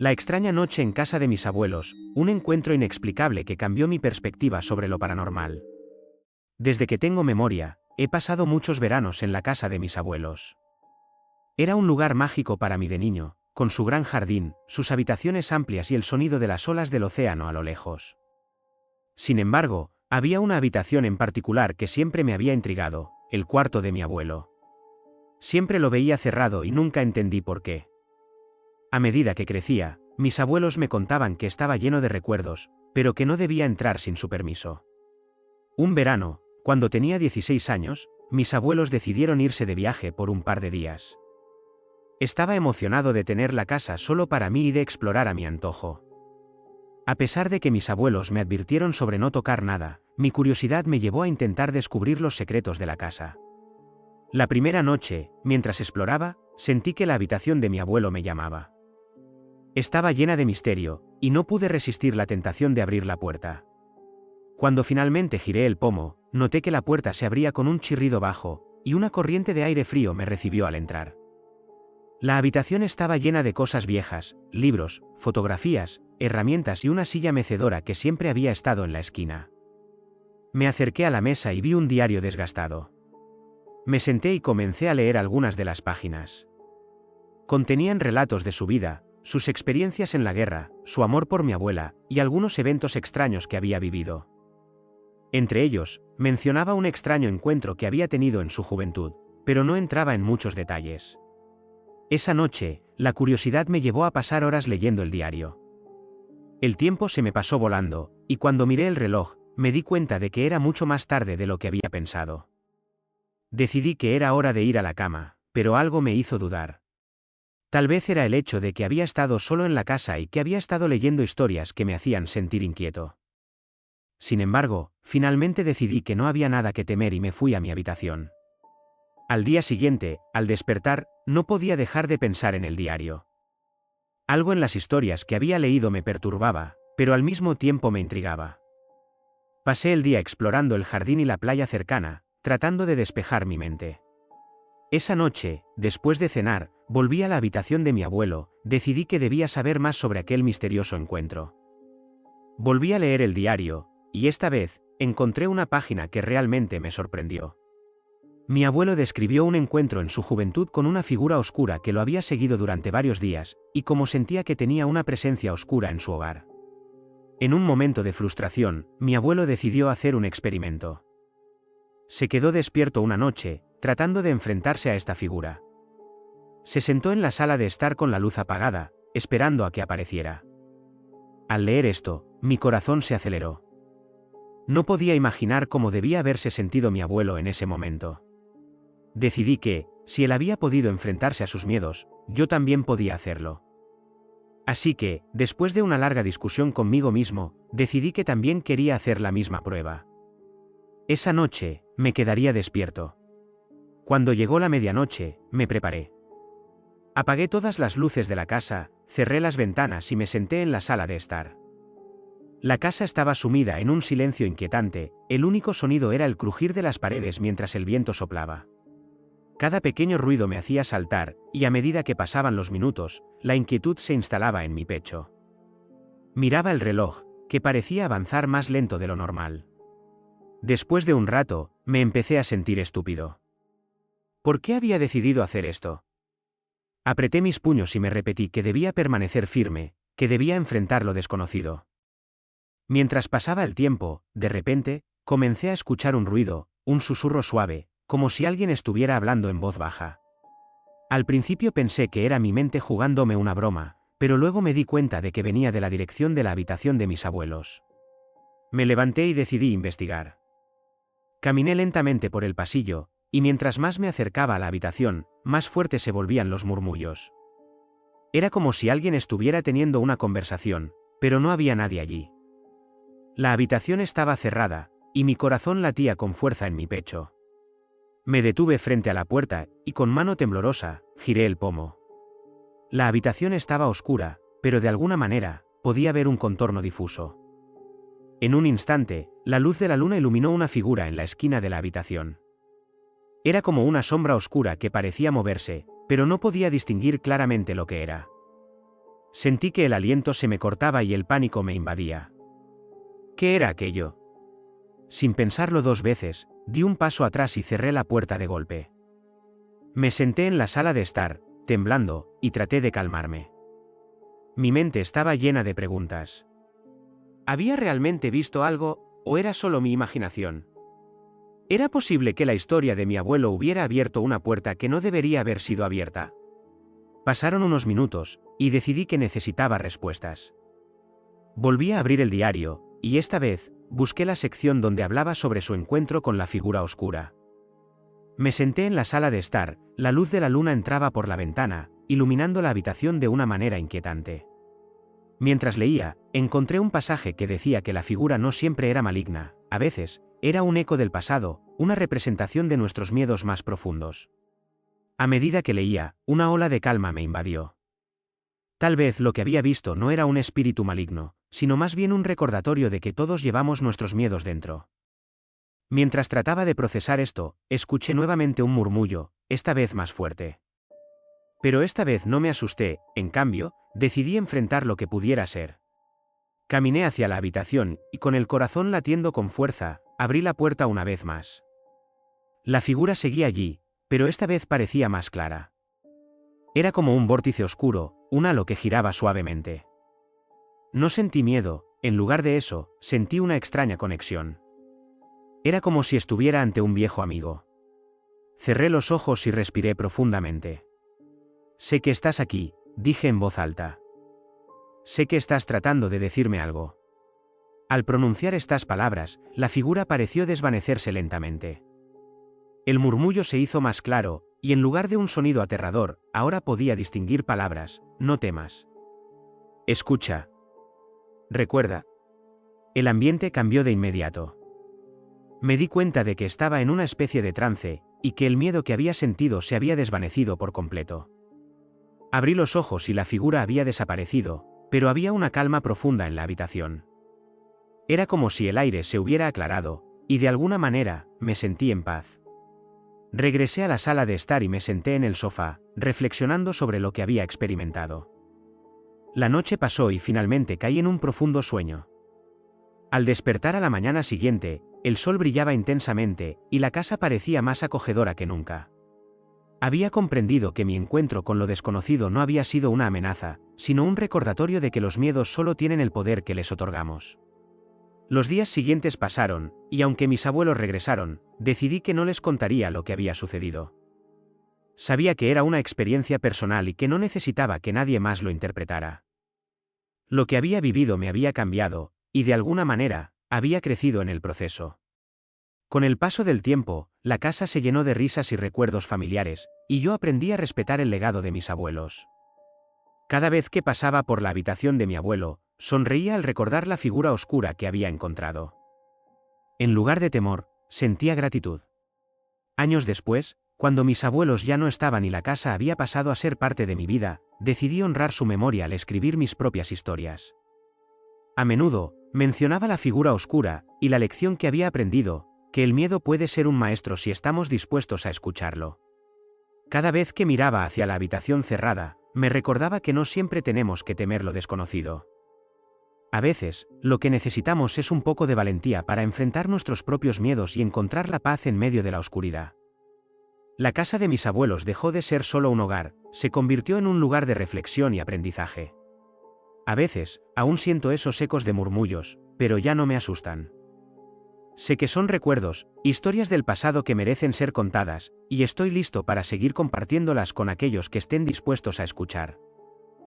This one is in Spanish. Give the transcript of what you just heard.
La extraña noche en casa de mis abuelos, un encuentro inexplicable que cambió mi perspectiva sobre lo paranormal. Desde que tengo memoria, he pasado muchos veranos en la casa de mis abuelos. Era un lugar mágico para mí de niño, con su gran jardín, sus habitaciones amplias y el sonido de las olas del océano a lo lejos. Sin embargo, había una habitación en particular que siempre me había intrigado, el cuarto de mi abuelo. Siempre lo veía cerrado y nunca entendí por qué. A medida que crecía, mis abuelos me contaban que estaba lleno de recuerdos, pero que no debía entrar sin su permiso. Un verano, cuando tenía 16 años, mis abuelos decidieron irse de viaje por un par de días. Estaba emocionado de tener la casa solo para mí y de explorar a mi antojo. A pesar de que mis abuelos me advirtieron sobre no tocar nada, mi curiosidad me llevó a intentar descubrir los secretos de la casa. La primera noche, mientras exploraba, sentí que la habitación de mi abuelo me llamaba. Estaba llena de misterio, y no pude resistir la tentación de abrir la puerta. Cuando finalmente giré el pomo, noté que la puerta se abría con un chirrido bajo, y una corriente de aire frío me recibió al entrar. La habitación estaba llena de cosas viejas, libros, fotografías, herramientas y una silla mecedora que siempre había estado en la esquina. Me acerqué a la mesa y vi un diario desgastado. Me senté y comencé a leer algunas de las páginas. Contenían relatos de su vida, sus experiencias en la guerra, su amor por mi abuela, y algunos eventos extraños que había vivido. Entre ellos, mencionaba un extraño encuentro que había tenido en su juventud, pero no entraba en muchos detalles. Esa noche, la curiosidad me llevó a pasar horas leyendo el diario. El tiempo se me pasó volando, y cuando miré el reloj, me di cuenta de que era mucho más tarde de lo que había pensado. Decidí que era hora de ir a la cama, pero algo me hizo dudar. Tal vez era el hecho de que había estado solo en la casa y que había estado leyendo historias que me hacían sentir inquieto. Sin embargo, finalmente decidí que no había nada que temer y me fui a mi habitación. Al día siguiente, al despertar, no podía dejar de pensar en el diario. Algo en las historias que había leído me perturbaba, pero al mismo tiempo me intrigaba. Pasé el día explorando el jardín y la playa cercana, tratando de despejar mi mente. Esa noche, después de cenar, volví a la habitación de mi abuelo, decidí que debía saber más sobre aquel misterioso encuentro. Volví a leer el diario, y esta vez, encontré una página que realmente me sorprendió. Mi abuelo describió un encuentro en su juventud con una figura oscura que lo había seguido durante varios días, y cómo sentía que tenía una presencia oscura en su hogar. En un momento de frustración, mi abuelo decidió hacer un experimento. Se quedó despierto una noche, tratando de enfrentarse a esta figura. Se sentó en la sala de estar con la luz apagada, esperando a que apareciera. Al leer esto, mi corazón se aceleró. No podía imaginar cómo debía haberse sentido mi abuelo en ese momento. Decidí que, si él había podido enfrentarse a sus miedos, yo también podía hacerlo. Así que, después de una larga discusión conmigo mismo, decidí que también quería hacer la misma prueba. Esa noche, me quedaría despierto. Cuando llegó la medianoche, me preparé. Apagué todas las luces de la casa, cerré las ventanas y me senté en la sala de estar. La casa estaba sumida en un silencio inquietante, el único sonido era el crujir de las paredes mientras el viento soplaba. Cada pequeño ruido me hacía saltar, y a medida que pasaban los minutos, la inquietud se instalaba en mi pecho. Miraba el reloj, que parecía avanzar más lento de lo normal. Después de un rato, me empecé a sentir estúpido. ¿Por qué había decidido hacer esto? Apreté mis puños y me repetí que debía permanecer firme, que debía enfrentar lo desconocido. Mientras pasaba el tiempo, de repente, comencé a escuchar un ruido, un susurro suave, como si alguien estuviera hablando en voz baja. Al principio pensé que era mi mente jugándome una broma, pero luego me di cuenta de que venía de la dirección de la habitación de mis abuelos. Me levanté y decidí investigar. Caminé lentamente por el pasillo, y mientras más me acercaba a la habitación, más fuertes se volvían los murmullos. Era como si alguien estuviera teniendo una conversación, pero no había nadie allí. La habitación estaba cerrada, y mi corazón latía con fuerza en mi pecho. Me detuve frente a la puerta, y con mano temblorosa, giré el pomo. La habitación estaba oscura, pero de alguna manera, podía ver un contorno difuso. En un instante, la luz de la luna iluminó una figura en la esquina de la habitación. Era como una sombra oscura que parecía moverse, pero no podía distinguir claramente lo que era. Sentí que el aliento se me cortaba y el pánico me invadía. ¿Qué era aquello? Sin pensarlo 2 veces, di un paso atrás y cerré la puerta de golpe. Me senté en la sala de estar, temblando, y traté de calmarme. Mi mente estaba llena de preguntas. ¿Había realmente visto algo, o era solo mi imaginación? ¿Era posible que la historia de mi abuelo hubiera abierto una puerta que no debería haber sido abierta? Pasaron unos minutos, y decidí que necesitaba respuestas. Volví a abrir el diario, y esta vez, busqué la sección donde hablaba sobre su encuentro con la figura oscura. Me senté en la sala de estar, la luz de la luna entraba por la ventana, iluminando la habitación de una manera inquietante. Mientras leía, encontré un pasaje que decía que la figura no siempre era maligna, a veces, era un eco del pasado, una representación de nuestros miedos más profundos. A medida que leía, una ola de calma me invadió. Tal vez lo que había visto no era un espíritu maligno, sino más bien un recordatorio de que todos llevamos nuestros miedos dentro. Mientras trataba de procesar esto, escuché nuevamente un murmullo, esta vez más fuerte. Pero esta vez no me asusté, en cambio, decidí enfrentar lo que pudiera ser. Caminé hacia la habitación, y con el corazón latiendo con fuerza, abrí la puerta una vez más. La figura seguía allí, pero esta vez parecía más clara. Era como un vórtice oscuro, un halo que giraba suavemente. No sentí miedo, en lugar de eso, sentí una extraña conexión. Era como si estuviera ante un viejo amigo. Cerré los ojos y respiré profundamente. Sé que estás aquí, dije en voz alta. Sé que estás tratando de decirme algo. Al pronunciar estas palabras, la figura pareció desvanecerse lentamente. El murmullo se hizo más claro, y en lugar de un sonido aterrador, ahora podía distinguir palabras: no temas. Escucha. Recuerda. El ambiente cambió de inmediato. Me di cuenta de que estaba en una especie de trance, y que el miedo que había sentido se había desvanecido por completo. Abrí los ojos y la figura había desaparecido, pero había una calma profunda en la habitación. Era como si el aire se hubiera aclarado, y de alguna manera, me sentí en paz. Regresé a la sala de estar y me senté en el sofá, reflexionando sobre lo que había experimentado. La noche pasó y finalmente caí en un profundo sueño. Al despertar a la mañana siguiente, el sol brillaba intensamente, y la casa parecía más acogedora que nunca. Había comprendido que mi encuentro con lo desconocido no había sido una amenaza, sino un recordatorio de que los miedos solo tienen el poder que les otorgamos. Los días siguientes pasaron, y aunque mis abuelos regresaron, decidí que no les contaría lo que había sucedido. Sabía que era una experiencia personal y que no necesitaba que nadie más lo interpretara. Lo que había vivido me había cambiado, y de alguna manera, había crecido en el proceso. Con el paso del tiempo, la casa se llenó de risas y recuerdos familiares, y yo aprendí a respetar el legado de mis abuelos. Cada vez que pasaba por la habitación de mi abuelo, sonreía al recordar la figura oscura que había encontrado. En lugar de temor, sentía gratitud. Años después, cuando mis abuelos ya no estaban y la casa había pasado a ser parte de mi vida, decidí honrar su memoria al escribir mis propias historias. A menudo, mencionaba la figura oscura, y la lección que había aprendido, que el miedo puede ser un maestro si estamos dispuestos a escucharlo. Cada vez que miraba hacia la habitación cerrada, me recordaba que no siempre tenemos que temer lo desconocido. A veces, lo que necesitamos es un poco de valentía para enfrentar nuestros propios miedos y encontrar la paz en medio de la oscuridad. La casa de mis abuelos dejó de ser solo un hogar, se convirtió en un lugar de reflexión y aprendizaje. A veces, aún siento esos ecos de murmullos, pero ya no me asustan. Sé que son recuerdos, historias del pasado que merecen ser contadas, y estoy listo para seguir compartiéndolas con aquellos que estén dispuestos a escuchar.